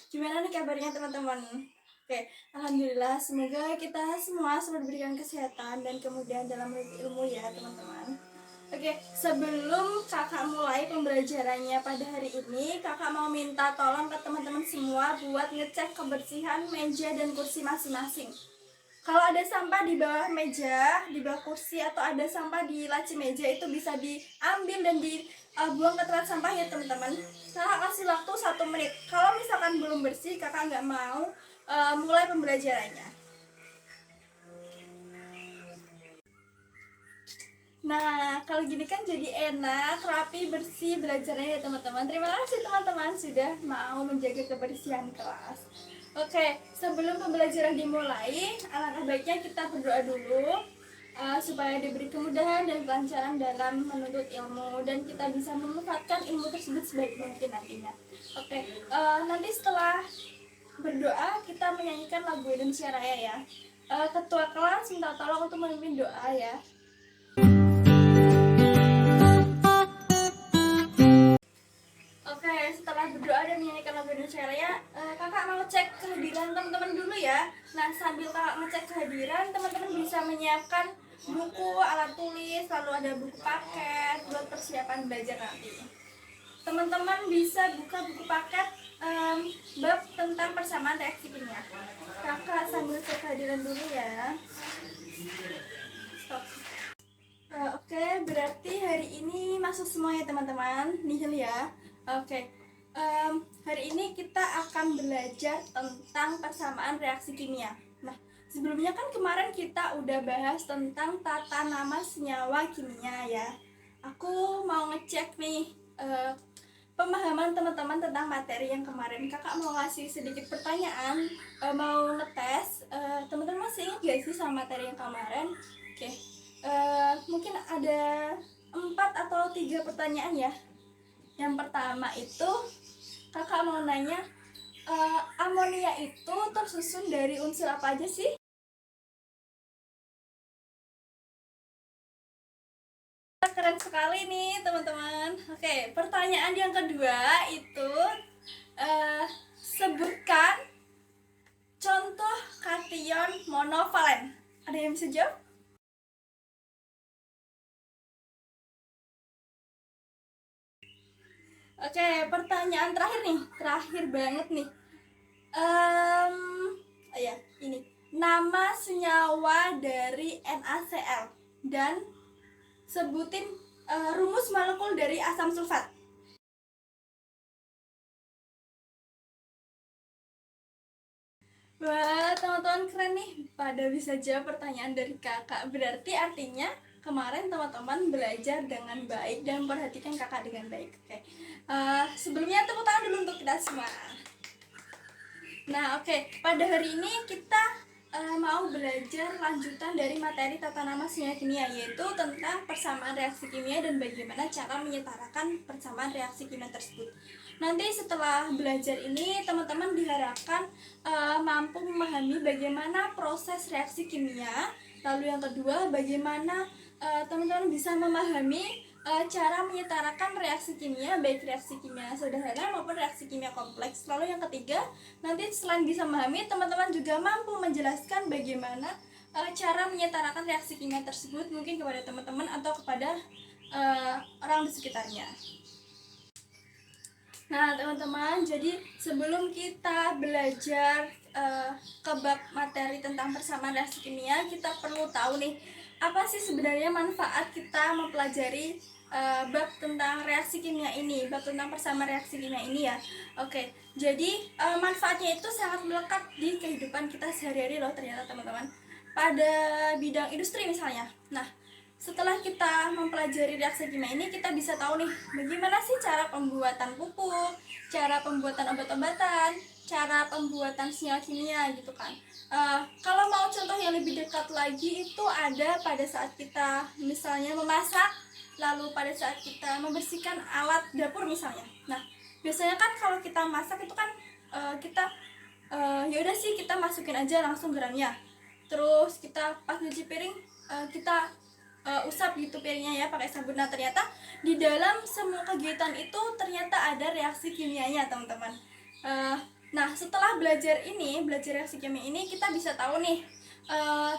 Gimana nih kabarnya teman-teman? Oke, alhamdulillah semoga kita semua selalu diberikan kesehatan dan kemudahan dalam menuntut ilmu ya teman-teman. Oke, sebelum kakak mulai pembelajarannya pada hari ini, kakak mau minta tolong ke teman-teman semua buat ngecek kebersihan meja dan kursi masing-masing. Kalau ada sampah di bawah meja, di bawah kursi, atau ada sampah di laci meja, itu bisa diambil dan dibuang ke tempat sampah ya teman-teman. Kakak kasih waktu 1 menit. Kalau misalkan belum bersih, kakak nggak mau mulai pembelajarannya. Nah, kalau gini kan jadi enak, rapi, bersih belajarnya ya teman-teman. Terima kasih teman-teman sudah mau menjaga kebersihan kelas. Oke, sebelum pembelajaran dimulai, alangkah baiknya kita berdoa dulu supaya diberi kemudahan dan kelancaran dalam menuntut ilmu dan kita bisa memanfaatkan ilmu tersebut sebaik mungkin nantinya. Oke, nanti setelah berdoa kita menyanyikan lagu Indonesia Raya ya. Ketua kelas minta tolong untuk memimpin doa ya. Oke, setelah berdoa dan menyanyikan lagu Indonesia Raya, kakak mau cek kehadiran teman-teman dulu ya. Nah, sambil kakak ngecek kehadiran, teman-teman bisa menyiapkan buku, alat tulis, lalu ada buku paket buat persiapan belajar nanti. Teman-teman bisa buka buku paket bab tentang persamaan reaksi kimia. Kakak sambil cek kehadiran dulu ya. Stop. Oke, berarti hari ini masuk semua ya teman-teman. Nihil ya. Oke, hari ini kita akan belajar tentang persamaan reaksi kimia. Nah, sebelumnya kan kemarin kita udah bahas tentang tata nama senyawa kimia ya. Aku mau ngecek nih pemahaman teman-teman tentang materi yang kemarin. Kakak mau ngasih sedikit pertanyaan, mau ngetes. Teman-teman masih ingat gak sih sama materi yang kemarin? Oke, mungkin ada 4 atau 3 pertanyaan ya. Yang pertama itu kakak mau nanya, amonia itu tersusun dari unsur apa aja sih? Keren sekali nih teman-teman. Oke, pertanyaan yang kedua itu sebutkan contoh kation monovalen. Ada yang bisa jawab? Oke, pertanyaan terakhir nih, terakhir banget nih. Ya, ini nama senyawa dari NaCl dan sebutin rumus molekul dari asam sulfat. Wah, teman-teman keren nih, pada bisa jawab pertanyaan dari kakak. Berarti artinya kemarin teman-teman belajar dengan baik dan memperhatikan kakak dengan baik. Oke, sebelumnya tepuk tangan dulu untuk kita semua. Nah, oke, pada hari ini kita mau belajar lanjutan dari materi tata nama senyawa kimia, yaitu tentang persamaan reaksi kimia dan bagaimana cara menyetarakan persamaan reaksi kimia tersebut. Nanti setelah belajar ini, teman-teman diharapkan mampu memahami bagaimana proses reaksi kimia. Lalu yang kedua, bagaimana teman-teman bisa memahami cara menyetarakan reaksi kimia, baik reaksi kimia sederhana maupun reaksi kimia kompleks. Lalu yang ketiga, nanti selain bisa memahami, teman-teman juga mampu menjelaskan bagaimana cara menyetarakan reaksi kimia tersebut mungkin kepada teman-teman atau kepada orang di sekitarnya. Nah teman-teman, jadi sebelum kita belajar ke bab materi tentang persamaan reaksi kimia, kita perlu tahu nih, apa sih sebenarnya manfaat kita mempelajari bab tentang reaksi kimia ini, bab tentang persamaan reaksi kimia ini ya. Oke, jadi manfaatnya itu sangat melekat di kehidupan kita sehari-hari loh ternyata teman-teman. Pada bidang industri misalnya. Nah, setelah kita mempelajari reaksi kimia ini, kita bisa tahu nih bagaimana sih cara pembuatan pupuk, cara pembuatan obat-obatan, cara pembuatan senyawa kimia gitu kan. Kalau mau contoh yang lebih dekat lagi, itu ada pada saat kita misalnya memasak, lalu pada saat kita membersihkan alat dapur misalnya. Nah, biasanya kan kalau kita masak itu kan kita ya udah sih kita masukin aja langsung garamnya. Terus kita pas nyuci piring kita usap gitu piringnya ya pakai sabun. Nah ternyata di dalam semua kegiatan itu ternyata ada reaksi kimianya teman-teman. Nah, setelah belajar reaksi kimia ini, kita bisa tahu nih,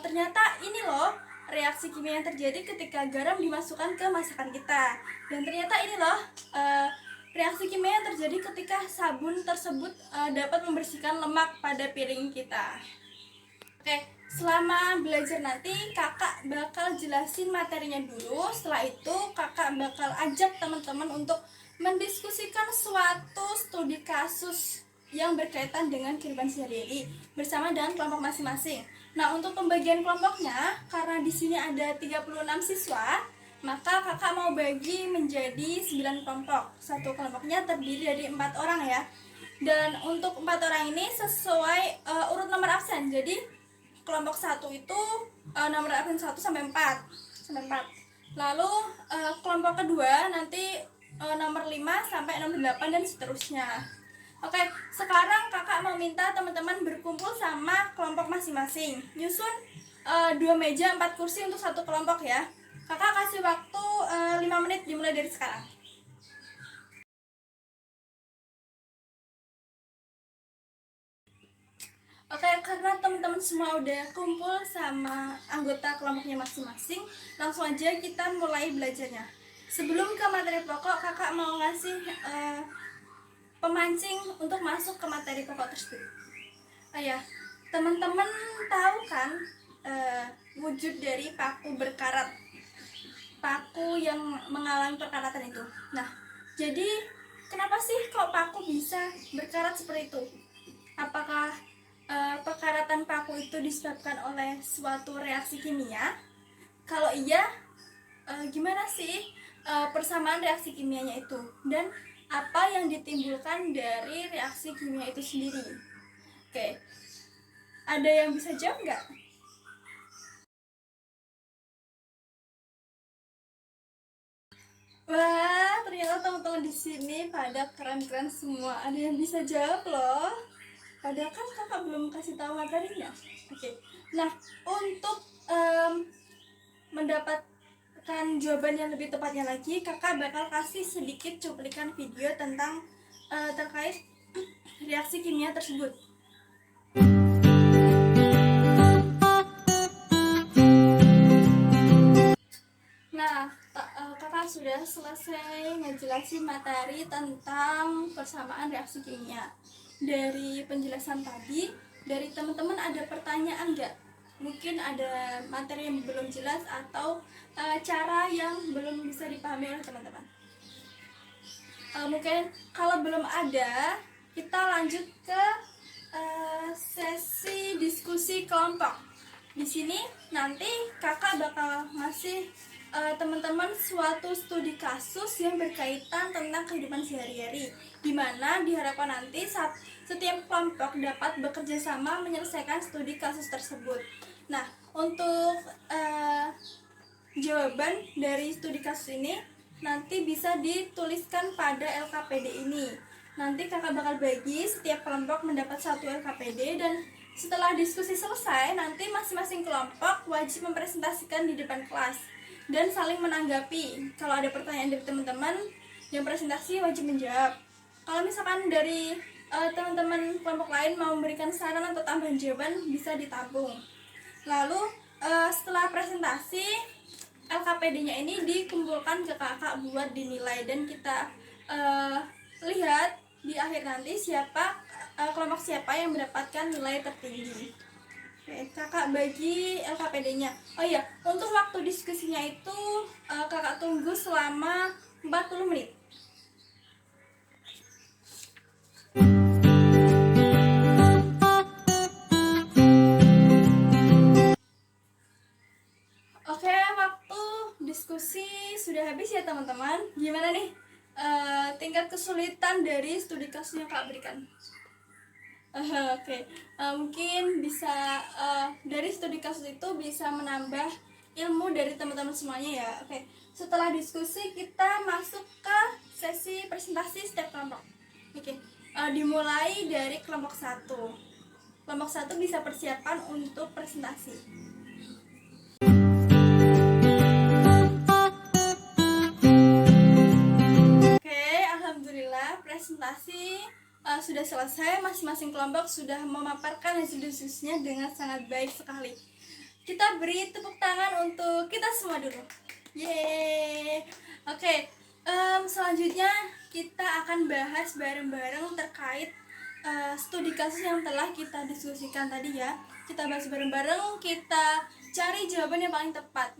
ternyata ini loh reaksi kimia yang terjadi ketika garam dimasukkan ke masakan kita. Dan ternyata ini loh reaksi kimia yang terjadi ketika sabun tersebut dapat membersihkan lemak pada piring kita. Oke, selama belajar nanti kakak bakal jelasin materinya dulu. Setelah itu kakak bakal ajak teman-teman untuk mendiskusikan suatu studi kasus yang berkaitan dengan kehidupan sehari-hari bersama dengan kelompok masing-masing. Nah, untuk pembagian kelompoknya, karena di sini ada 36 siswa, maka kakak mau bagi menjadi 9 kelompok. Satu kelompoknya terdiri dari 4 orang ya. Dan untuk 4 orang ini sesuai urut nomor absen. Jadi kelompok 1 itu nomor absen 1 sampai 4. Lalu kelompok kedua nanti nomor 5 sampai nomor 8 dan seterusnya. Oke, sekarang kakak mau minta teman-teman berkumpul sama kelompok masing-masing. Nyusun 2 meja 4 kursi untuk satu kelompok ya. Kakak kasih waktu 5 menit dimulai dari sekarang. Oke, karena teman-teman semua udah kumpul sama anggota kelompoknya masing-masing, langsung aja kita mulai belajarnya. Sebelum ke materi pokok, kakak mau ngasih pemancing untuk masuk ke materi pokok tersebut. Oh ya, teman-teman tahu kan wujud dari paku berkarat, paku yang mengalami perkaratan itu. Nah, jadi kenapa sih kok paku bisa berkarat seperti itu? Apakah perkaratan paku itu disebabkan oleh suatu reaksi kimia? Kalau iya, gimana sih persamaan reaksi kimianya itu? Dan apa yang ditimbulkan dari reaksi kimia itu sendiri? Oke, ada yang bisa jawab nggak? Wah, ternyata teman-teman di sini pada keren-keren semua. Ada yang bisa jawab loh. Padahal kan kakak belum kasih tahu materinya. Oke, nah untuk mendapatkan jawaban yang lebih tepatnya lagi, kakak bakal kasih sedikit cuplikan video tentang terkait reaksi kimia tersebut. Nah, kakak sudah selesai ngejelasin materi tentang persamaan reaksi kimia. Dari penjelasan tadi, dari teman-teman ada pertanyaan nggak? Mungkin ada materi yang belum jelas atau cara yang belum bisa dipahami oleh teman-teman. Mungkin kalau belum ada, kita lanjut ke sesi diskusi kelompok. Di sini nanti kakak bakal ngasih teman-teman suatu studi kasus yang berkaitan tentang kehidupan sehari-hari, di mana diharapkan nanti setiap kelompok dapat bekerja sama menyelesaikan studi kasus tersebut. Nah, untuk jawaban dari studi kasus ini nanti bisa dituliskan pada LKPD ini. Nanti kakak bakal bagi setiap kelompok mendapat satu LKPD, dan setelah diskusi selesai, nanti masing-masing kelompok wajib mempresentasikan di depan kelas dan saling menanggapi. Kalau ada pertanyaan dari teman-teman, yang presentasi wajib menjawab. Kalau misalkan dari teman-teman kelompok lain mau memberikan saran atau tambahan jawaban, bisa ditampung. Lalu setelah presentasi, LKPD-nya ini dikumpulkan ke kakak buat dinilai, dan kita lihat di akhir nanti kelompok siapa yang mendapatkan nilai tertinggi. Oke, kakak bagi LKPD-nya. Oh iya, untuk waktu diskusinya itu kakak tunggu selama 40 menit. Oke, waktu diskusi sudah habis ya teman-teman. Gimana nih tingkat kesulitan dari studi kasus yang kak berikan? Oke, mungkin bisa dari studi kasus itu bisa menambah ilmu dari teman-teman semuanya ya. Oke, setelah diskusi kita masuk ke sesi presentasi setiap kelompok. Oke, dimulai dari kelompok 1. Kelompok 1 bisa persiapan untuk presentasi. Oke, alhamdulillah presentasi sudah selesai, masing-masing kelompok sudah memaparkan hasil diskusinya dengan sangat baik sekali. Kita beri tepuk tangan untuk kita semua dulu. Yeay. Oke, selanjutnya kita akan bahas bareng-bareng terkait studi kasus yang telah kita diskusikan tadi ya. Kita bahas bareng-bareng, kita cari jawaban yang paling tepat.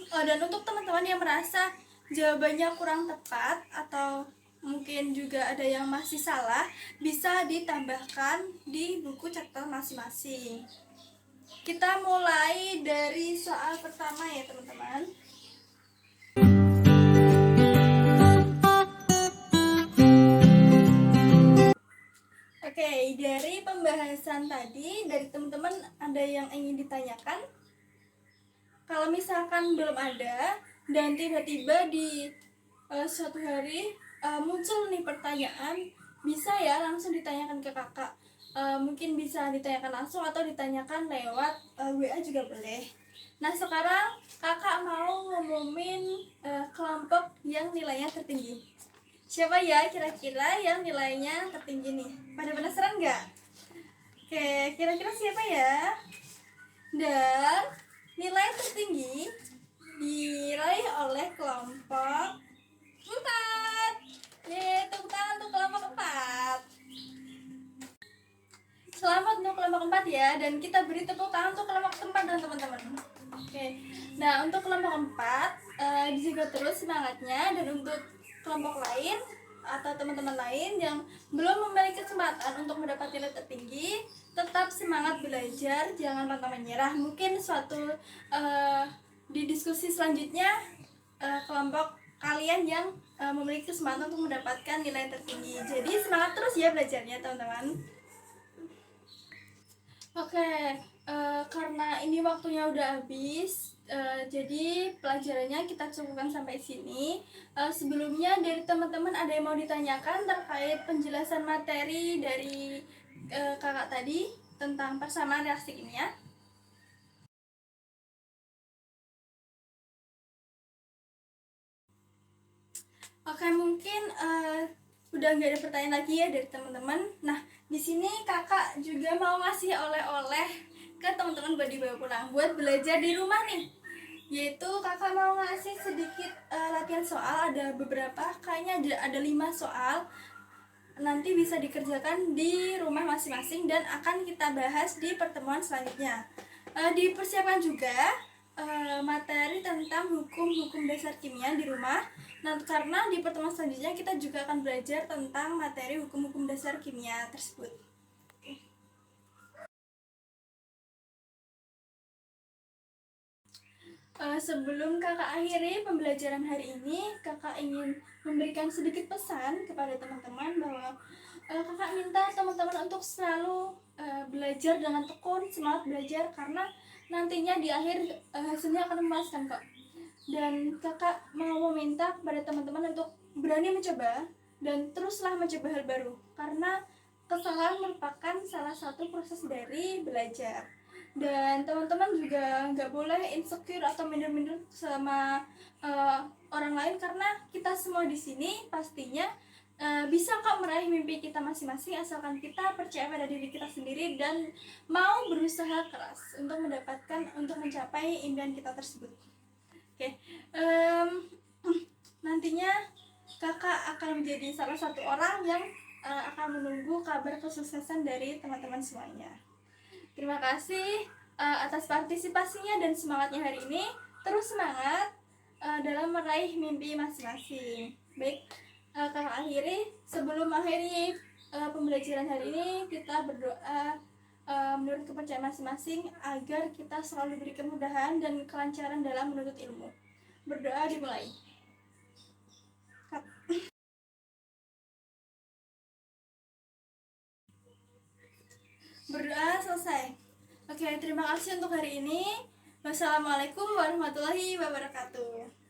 Dan untuk teman-teman yang merasa jawabannya kurang tepat atau mungkin juga ada yang masih salah, bisa ditambahkan di buku catatan masing-masing. Kita mulai dari soal pertama ya teman-teman. Oke, dari pembahasan tadi, dari teman-teman ada yang ingin ditanyakan? Kalau misalkan belum ada dan tiba-tiba di suatu hari muncul nih pertanyaan, bisa ya langsung ditanyakan ke kakak. Mungkin bisa ditanyakan langsung atau ditanyakan lewat WA juga boleh. Nah sekarang kakak mau ngumumin kelompok yang nilainya tertinggi. Siapa ya kira-kira yang nilainya tertinggi nih? Pada penasaran nggak? Oke, kira-kira siapa ya? Dan nilai tertinggi diraih oleh kelompok 4. Yeay, tepuk tangan untuk kelompok 4. Selamat untuk kelompok 4 ya, dan kita beri tepuk tangan untuk kelompok 4 dan teman-teman. Oke. Nah, untuk kelompok 4 dijaga terus semangatnya, dan untuk kelompok lain atau teman-teman lain yang belum memiliki kesempatan untuk mendapat nilai tertinggi, tetap semangat belajar, jangan pantang menyerah. Mungkin suatu di diskusi selanjutnya kelompok kalian yang memiliki kesempatan untuk mendapatkan nilai tertinggi. Jadi semangat terus ya belajarnya teman-teman. Oke, karena ini waktunya udah habis, jadi pelajarannya kita cukupkan sampai sini. Sebelumnya dari teman-teman ada yang mau ditanyakan terkait penjelasan materi dari kakak tadi tentang persamaan reaksi kimia? Oke, mungkin udah nggak ada pertanyaan lagi ya dari teman-teman. Nah, di sini kakak juga mau ngasih oleh-oleh ke teman-teman buat dibawa pulang, buat belajar di rumah nih. Yaitu kakak mau ngasih sedikit latihan soal, ada beberapa, kayaknya ada 5 soal. Nanti bisa dikerjakan di rumah masing-masing dan akan kita bahas di pertemuan selanjutnya. Dipersiapkan juga materi tentang hukum-hukum dasar kimia di rumah. Nah, karena di pertemuan selanjutnya kita juga akan belajar tentang materi hukum-hukum dasar kimia tersebut. Sebelum kakak akhiri pembelajaran hari ini, kakak ingin memberikan sedikit pesan kepada teman-teman bahwa kakak minta teman-teman untuk selalu belajar dengan tekun, semangat belajar, karena nantinya di akhir hasilnya akan memuaskan kok. Dan kakak mau meminta kepada teman-teman untuk berani mencoba dan teruslah mencoba hal baru, karena kesalahan merupakan salah satu proses dari belajar. Dan teman-teman juga nggak boleh insecure atau minder-minder sama orang lain, karena kita semua di sini pastinya bisa kok meraih mimpi kita masing-masing, asalkan kita percaya pada diri kita sendiri dan mau berusaha keras untuk mencapai impian kita tersebut. Oke, nantinya kakak akan menjadi salah satu orang yang akan menunggu kabar kesuksesan dari teman-teman semuanya. Terima kasih atas partisipasinya dan semangatnya hari ini. Terus semangat dalam meraih mimpi masing-masing. Baik, kakak akhiri. Sebelum akhiri pembelajaran hari ini, kita berdoa menurut kepercayaan masing-masing agar kita selalu diberi kemudahan dan kelancaran dalam menuntut ilmu. Berdoa dimulai. Berdoa selesai. Oke, terima kasih untuk hari ini. Wassalamualaikum warahmatullahi wabarakatuh.